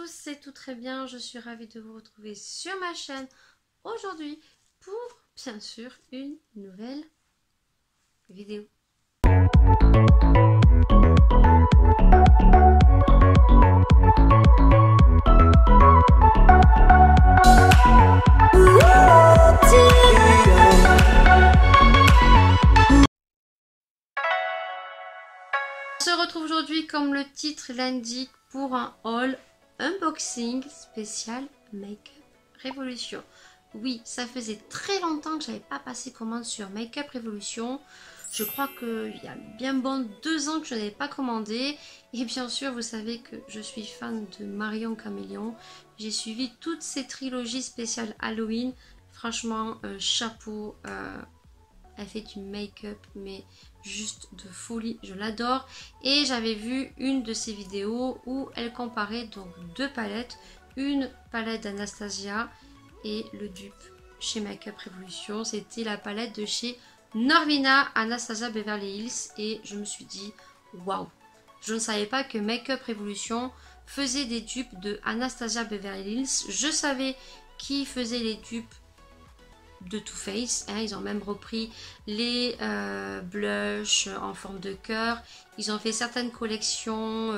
tous, c'est tout très bien, je suis ravie de vous retrouver sur ma chaîne aujourd'hui pour, bien sûr, une nouvelle vidéo. On se retrouve aujourd'hui, comme le titre l'indique, pour un haul unboxing spécial Make-up Révolution. Oui, ça faisait très longtemps que j'avais pas passé commande sur Make-up Révolution. Je crois qu'il y a bien bon 2 ans que je n'avais pas commandé. Et bien sûr, vous savez que je suis fan de Marion Caméléon. J'ai suivi toutes ces trilogies spéciales Halloween. Franchement, chapeau. Elle fait du make-up, mais juste de folie. Je l'adore. Et j'avais vu une de ses vidéos où elle comparait donc 2 palettes. Une palette d'Anastasia et le dupe chez Make-up Révolution. C'était la palette de chez Norvina Anastasia Beverly Hills. Et je me suis dit, waouh! Je ne savais pas que Make-up Révolution faisait des dupes de Anastasia Beverly Hills. Je savais qui faisait les dupes de Too Faced, hein. Ils ont même repris les blushs en forme de cœur. Ils ont fait certaines collections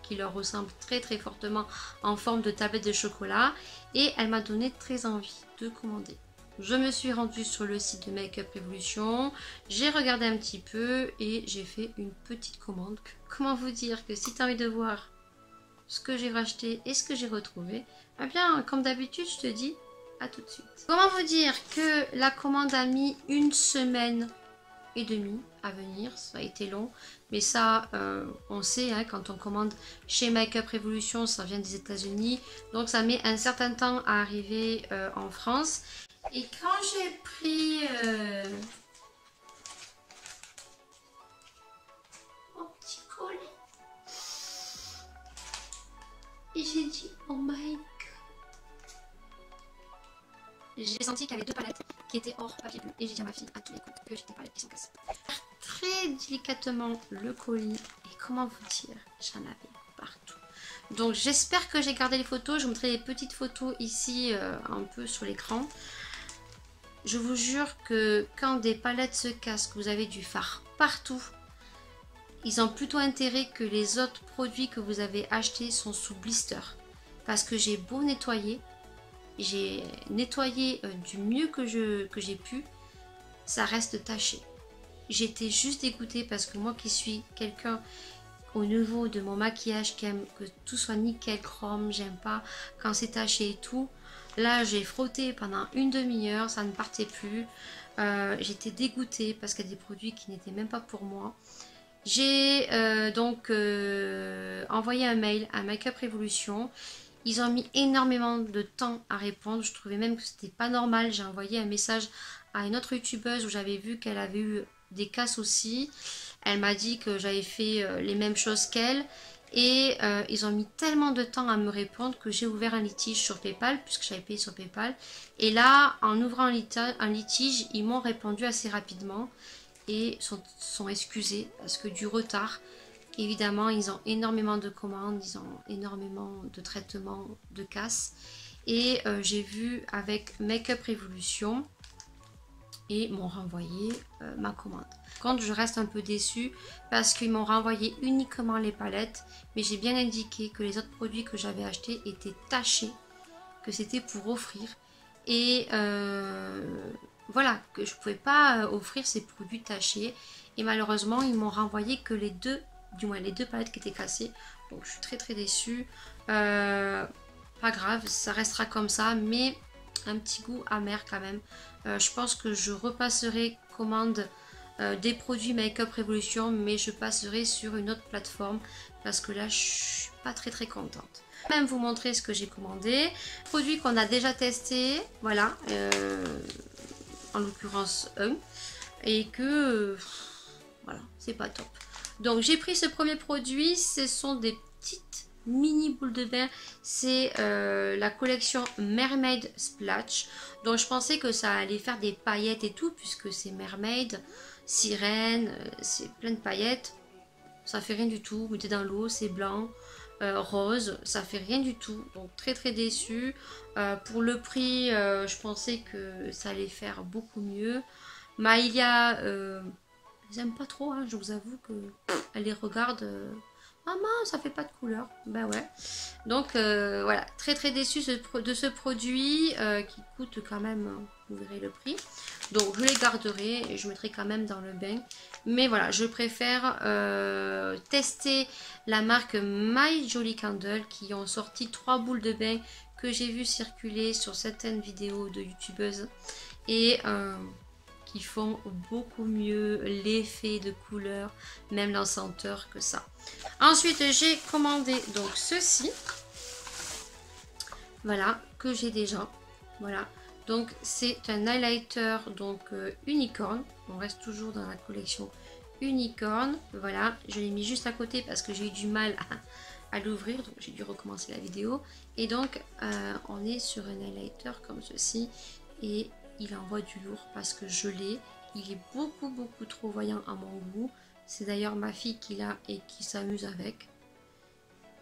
qui leur ressemblent très très fortement en forme de tablette de chocolat. Et elle m'a donné très envie de commander. Je me suis rendue sur le site de Make-up Révolution. J'ai regardé un petit peu et j'ai fait une petite commande. Comment vous dire que si tu as envie de voir ce que j'ai racheté et ce que j'ai retrouvé, eh bien comme d'habitude je te dis à tout de suite. Comment vous dire que la commande a mis 1 semaine et demie à venir. Ça a été long, mais ça on sait, hein, quand on commande chez Make-up Révolution, ça vient des États-Unis, donc ça met un certain temps à arriver en France. Et quand j'ai pris mon petit collet et j'ai dit oh my god, j'ai senti qu'il y avait 2 palettes qui étaient hors papier bleu. Et j'ai dit à ma fille à tous les coups que j'ai des palettes qui sont cassées. Très délicatement le colis. Et comment vous dire, j'en avais partout. Donc j'espère que j'ai gardé les photos. Je vous montrerai les petites photos ici un peu sur l'écran. Je vous jure que quand des palettes se cassent, que vous avez du fard partout, ils ont plutôt intérêt que les autres produits que vous avez achetés sont sous blister. Parce que j'ai beau nettoyer, j'ai nettoyé du mieux que j'ai pu, ça reste taché. J'étais juste dégoûtée parce que moi qui suis quelqu'un au niveau de mon maquillage qui aime que tout soit nickel chrome, j'aime pas quand c'est taché et tout. Là j'ai frotté pendant une demi-heure, ça ne partait plus. J'étais dégoûtée parce qu'il y a des produits qui n'étaient même pas pour moi. J'ai donc envoyé un mail à Make-up Révolution. Ils ont mis énormément de temps à répondre. Je trouvais même que c'était pas normal. J'ai envoyé un message à une autre youtubeuse où j'avais vu qu'elle avait eu des casses aussi. Elle m'a dit que j'avais fait les mêmes choses qu'elle. Et ils ont mis tellement de temps à me répondre que j'ai ouvert un litige sur PayPal, puisque j'avais payé sur PayPal. Et là, en ouvrant un litige, ils m'ont répondu assez rapidement et sont excusés parce que du retard. Évidemment, ils ont énormément de commandes, ils ont énormément de traitements de casse. Et j'ai vu avec Make-up Révolution et m'ont renvoyé ma commande. Quand je reste un peu déçue parce qu'ils m'ont renvoyé uniquement les palettes, mais j'ai bien indiqué que les autres produits que j'avais achetés étaient tachés, que c'était pour offrir. Et voilà, que je ne pouvais pas offrir ces produits tachés. Et malheureusement, ils m'ont renvoyé que les deux palettes qui étaient cassées. Donc je suis très très déçue. Pas grave, ça restera comme ça, mais un petit goût amer quand même. Je pense que je repasserai commande des produits Make-up Révolution, mais je passerai sur une autre plateforme parce que là je suis pas très très contente. Je vais même vous montrer ce que j'ai commandé. Produit qu'on a déjà testé, voilà, en l'occurrence un, et que voilà, c'est pas top. Donc j'ai pris ce premier produit, ce sont des petites mini boules de bain, c'est la collection Mermaid Splash. Donc je pensais que ça allait faire des paillettes et tout, puisque c'est mermaid, sirène, c'est plein de paillettes. Ça fait rien du tout, vous mettez dans l'eau, c'est blanc. rose, ça fait rien du tout, donc très déçue. Pour le prix, je pensais que ça allait faire beaucoup mieux. Maïlia, j'aime pas trop, hein, je vous avoue que elle les regarde. Maman, ça fait pas de couleur. Ben ouais. Donc voilà, très déçue de ce produit qui coûte quand même, vous verrez le prix. Donc je les garderai et je mettrai quand même dans le bain. Mais voilà, je préfère tester la marque My Jolly Candle qui ont sorti 3 boules de bain que j'ai vu circuler sur certaines vidéos de youtubeuses. Et qui font beaucoup mieux l'effet de couleur, même la senteur que ça. Ensuite, j'ai commandé donc ceci. Voilà, que j'ai déjà. Voilà. Donc, c'est un highlighter donc unicorn. On reste toujours dans la collection unicorn. Voilà, je l'ai mis juste à côté parce que j'ai eu du mal à l'ouvrir. Donc, j'ai dû recommencer la vidéo. Et donc, on est sur un highlighter comme ceci. Et il envoie du lourd parce que je l'ai. Il est beaucoup trop voyant à mon goût. C'est d'ailleurs ma fille qui l'a et qui s'amuse avec.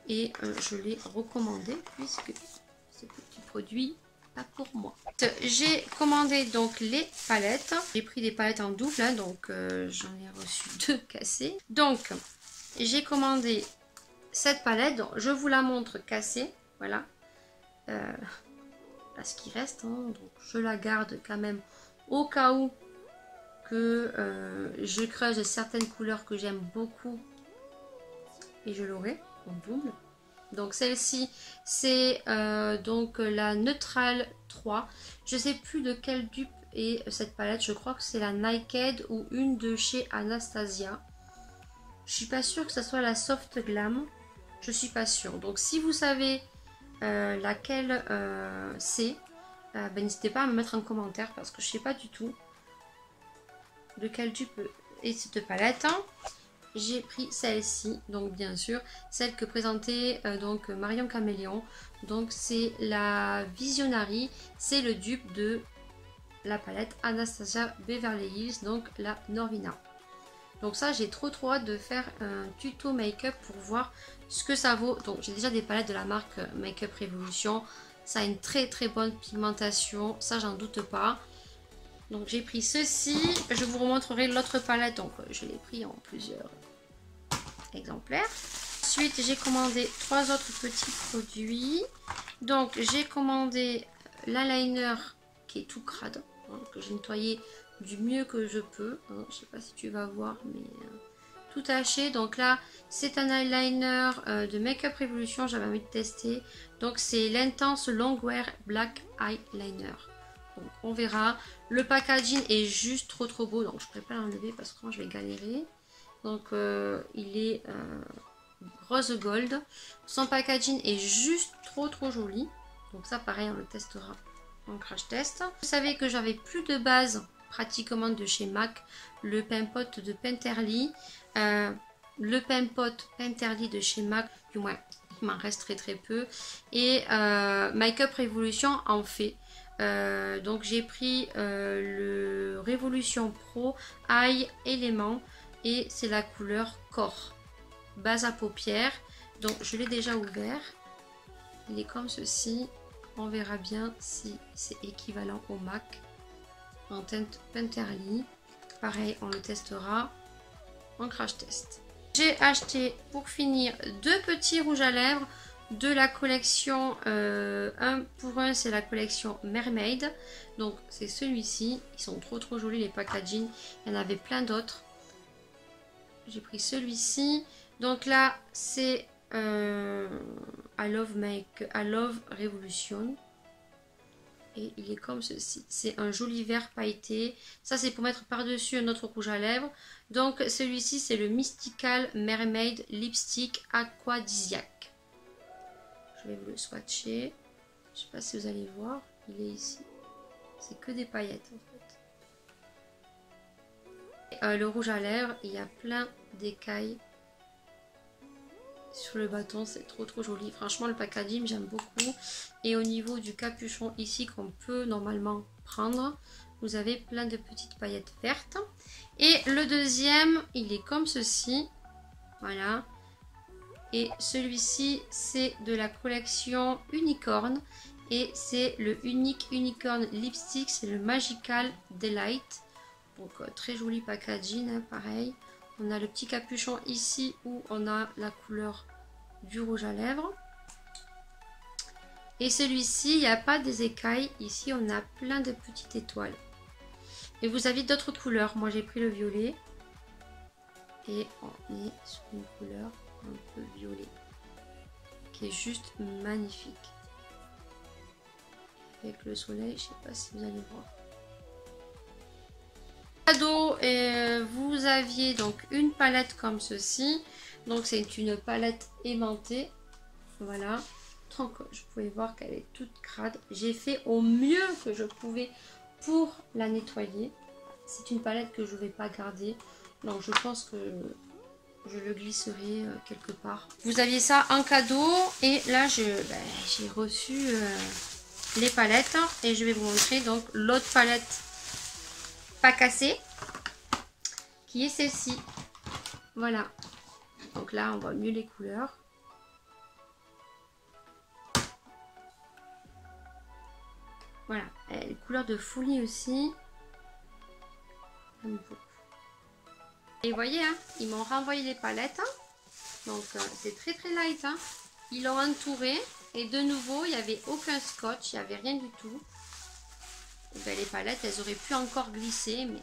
Et je l'ai recommandé puisque ce petit produit pas pour moi. J'ai commandé donc les palettes. J'ai pris des palettes en double, hein, donc j'en ai reçu 2 cassées. Donc j'ai commandé cette palette. Donc, je vous la montre cassée. Voilà. Ce qui reste, hein, donc je la garde quand même au cas où que je creuse certaines couleurs que j'aime beaucoup et je l'aurai en double. Donc celle-ci c'est donc la Neutral 3. Je sais plus de quelle dupe est cette palette, je crois que c'est la Naked ou une de chez Anastasia. Je suis pas sûre que ça soit la Soft Glam, je suis pas sûre. Donc si vous savez laquelle c'est, ben, n'hésitez pas à me mettre en commentaire parce que je sais pas du tout de quelle dupe est cette palette. J'ai pris celle-ci, donc bien sûr celle que présentait donc Marion Caméléon. Donc c'est la Visionary, c'est le dupe de la palette Anastasia Beverly Hills, donc la Norvina. Donc ça, j'ai trop hâte de faire un tuto make-up pour voir ce que ça vaut. Donc j'ai déjà des palettes de la marque Make-up Revolution. Ça a une très bonne pigmentation, ça j'en doute pas. Donc j'ai pris ceci. Je vous remontrerai l'autre palette. Donc je l'ai pris en plusieurs exemplaires. Ensuite j'ai commandé 3 autres petits produits. Donc j'ai commandé l'eyeliner qui est tout crade, hein, que j'ai nettoyé du mieux que je peux, hein. Je sais pas si tu vas voir, mais tout taché. Donc là c'est un eyeliner de Make-up Revolution, j'avais envie de tester. Donc c'est l'Intense Longwear Black Eyeliner. Donc on verra. Le packaging est juste trop beau, donc je ne pourrais pas l'enlever parce que je vais galérer. Donc il est rose gold. Son packaging est juste trop joli. Donc ça pareil, on le testera en crash test. Vous savez que j'avais plus de base pratiquement de chez MAC, le Paint Pot de Penterly, le Paint Pot Penterly de chez MAC, du moins il m'en reste très peu, et Make-up Revolution en fait. Donc j'ai pris le Revolution Pro Eye Element et c'est la couleur Corps, base à paupières. Donc je l'ai déjà ouvert, il est comme ceci. On verra bien si c'est équivalent au MAC en teinte Penterly. Pareil, on le testera en crash test. J'ai acheté pour finir 2 petits rouges à lèvres de la collection 1 pour 1, c'est la collection Mermaid. Donc c'est celui-ci, ils sont trop jolis les packaging, il y en avait plein d'autres. J'ai pris celui-ci. Donc là c'est I Love Revolution. Et il est comme ceci. C'est un joli vert pailleté. Ça c'est pour mettre par-dessus un autre rouge à lèvres. Donc celui-ci c'est le Mystical Mermaid Lipstick Aquadisiaque. Je vais vous le swatcher. Je sais pas si vous allez voir. Il est ici. C'est que des paillettes en fait. Le rouge à lèvres, il y a plein d'écailles sur le bâton, c'est trop joli. Franchement le packaging j'aime beaucoup. Et au niveau du capuchon ici qu'on peut normalement prendre, vous avez plein de petites paillettes vertes. Et le deuxième il est comme ceci, voilà. Et celui-ci, c'est de la collection Unicorn. Et c'est le Unique Unicorn Lipstick, c'est le Magical Delight. Donc très joli packaging, hein, pareil. On a le petit capuchon ici où on a la couleur du rouge à lèvres. Et celui-ci, il n'y a pas des écailles. Ici, on a plein de petites étoiles. Et vous avez d'autres couleurs. Moi, j'ai pris le violet. Et on est sur une couleur un peu violet. Qui est juste magnifique. Avec le soleil, je ne sais pas si vous allez voir. Cadeau, vous aviez donc une palette comme ceci. Donc, c'est une palette aimantée. Voilà. Donc, je pouvais voir qu'elle est toute crade. J'ai fait au mieux que je pouvais pour la nettoyer. C'est une palette que je ne vais pas garder. Donc, je pense que je le glisserai quelque part. Vous aviez ça en cadeau. Et là, j'ai reçu les palettes. Et je vais vous montrer donc l'autre palette pas cassée. Qui est celle-ci. Voilà. Donc là, on voit mieux les couleurs. Voilà, les couleurs de folie aussi. Et vous voyez, hein, ils m'ont renvoyé les palettes. Hein. Donc c'est très très light. Hein. Ils l'ont entouré. Et de nouveau, il n'y avait aucun scotch. Il n'y avait rien du tout. Et ben, les palettes, elles auraient pu encore glisser. Mais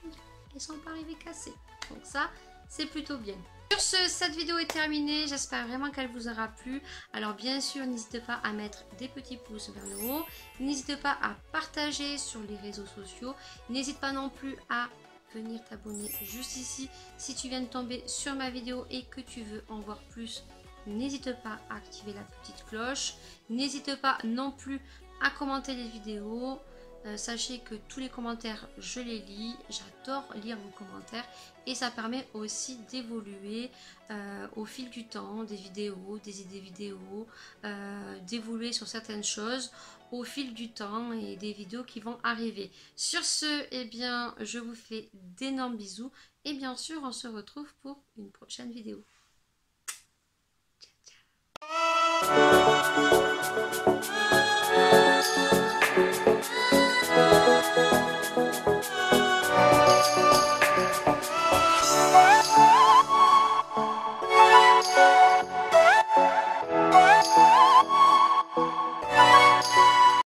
elles ne sont pas arrivées cassées. Donc ça, c'est plutôt bien. Sur ce, cette vidéo est terminée, j'espère vraiment qu'elle vous aura plu. Alors bien sûr, n'hésitez pas à mettre des petits pouces vers le haut. N'hésitez pas à partager sur les réseaux sociaux. N'hésite pas non plus à venir t'abonner juste ici. Si tu viens de tomber sur ma vidéo et que tu veux en voir plus, n'hésite pas à activer la petite cloche. N'hésite pas non plus à commenter les vidéos. Sachez que tous les commentaires, je les lis. J'adore lire vos commentaires. Et ça permet aussi d'évoluer au fil du temps, des vidéos, des idées vidéos, d'évoluer sur certaines choses au fil du temps et des vidéos qui vont arriver. Sur ce, eh bien, je vous fais d'énormes bisous. Et bien sûr, on se retrouve pour une prochaine vidéo. Ciao, ciao.